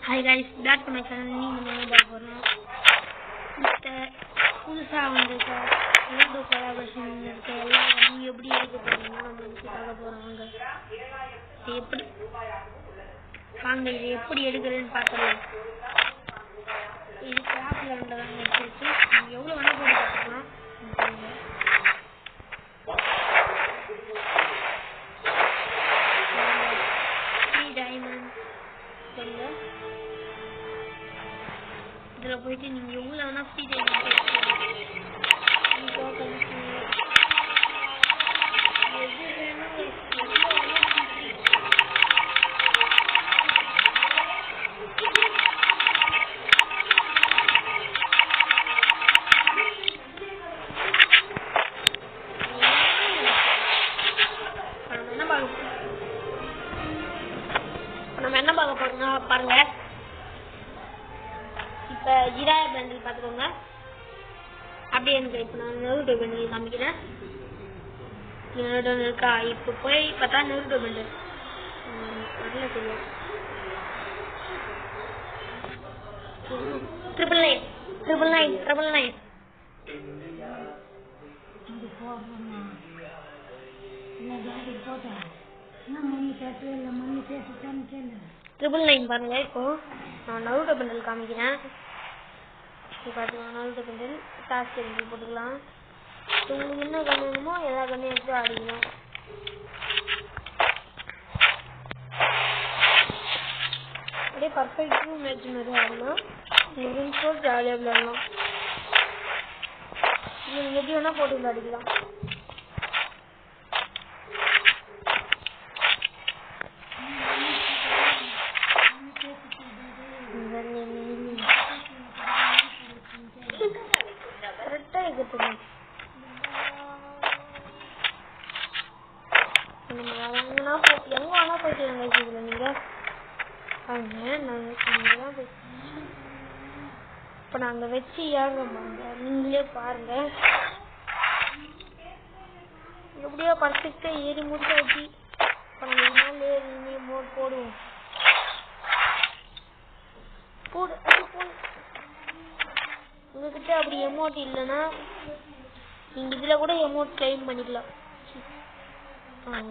Hi guys, back to my channel. நீங்க பார்க்க போறோம். இந்த புதுசா வந்திருக்க லூடோ கொலாபரேஷன் இருக்க எல்லாம் நீங்க எப்படி எடுக்க போறீங்க நம்ம பார்க்க போறோம். இது எப்படி வாங்க இது எப்படி எடுக்கிறேன்னு பார்க்கலாம். இது ஆப்ல வந்ததாங்க எடுத்துச்சு. நீங்க எவ்வளவு வேணா போட்டு பார்க்கலாம். இதுல போயிட்டு நீங்க எவ்வளவு வேணா ஃப்ரீ டைம் நம்ம என்ன பார்க்க போறோம் பாருங்க. இப்போ ஜிராயா பண்டில் பார்த்துக்கோங்க. அப்படியே எனக்கு இப்போ நான் நெருடோ பண்டில் காமிக்கிறேன். நெருடோ இருக்கா? இப்போ போய் பார்த்தா நெருடோ பண்டில் வரல தெரியும். 999 999 பாருங்க. இப்போ நான் நருடோ பண்டில் காமிக்கிறேன். பார்த்துக்கலாம். நருடோ பண்டில் டாஸ்க் எடுத்து போட்டுக்கலாம். உங்களுக்கு என்ன கண்ணுமோ எல்லா கண்ணையும் எடுத்து ஆடிக்கலாம். அப்படியே பர்ஃபெக்ட் மேட்ச் மாதிரி ஆடலாம். உங்களுக்கு ஜாலியாக விளையாடலாம். நீங்கள் எப்படி வேணால் போட்டு விளையாடிக்கலாம். இப்ப நாங்க வச்சு ஏங்க நீங்களே பாருங்க. எப்படியோ பர்ஃபெக்டா ஏறி முடிச்சாச்சு. போடுவோம். உங்ககிட்ட அப்படி எமௌண்ட் இல்லைன்னா நீங்க இதுல கூட எமௌண்ட் கிளைம் பண்ணிக்கலாம்.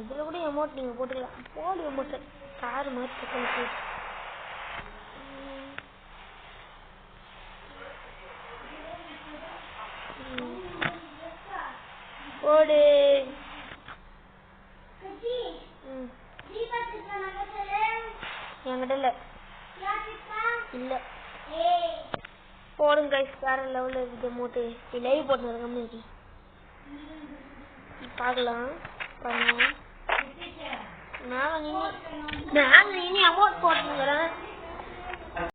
இதுல கூட எமௌண்ட் நீங்க போட்டுக்கலாம். போடு எமௌண்ட் கார் மாதிரி போடு. என்கிட்ட இல்ல போடுங்க கைஸ். வேற லெவல்ல இருக்கு அமௌண்ட். லைவ் போட்டு கம்யூனிட்டி பார்க்கலாம். நான் இனி அமௌண்ட் போட்டுக்கிறேன்.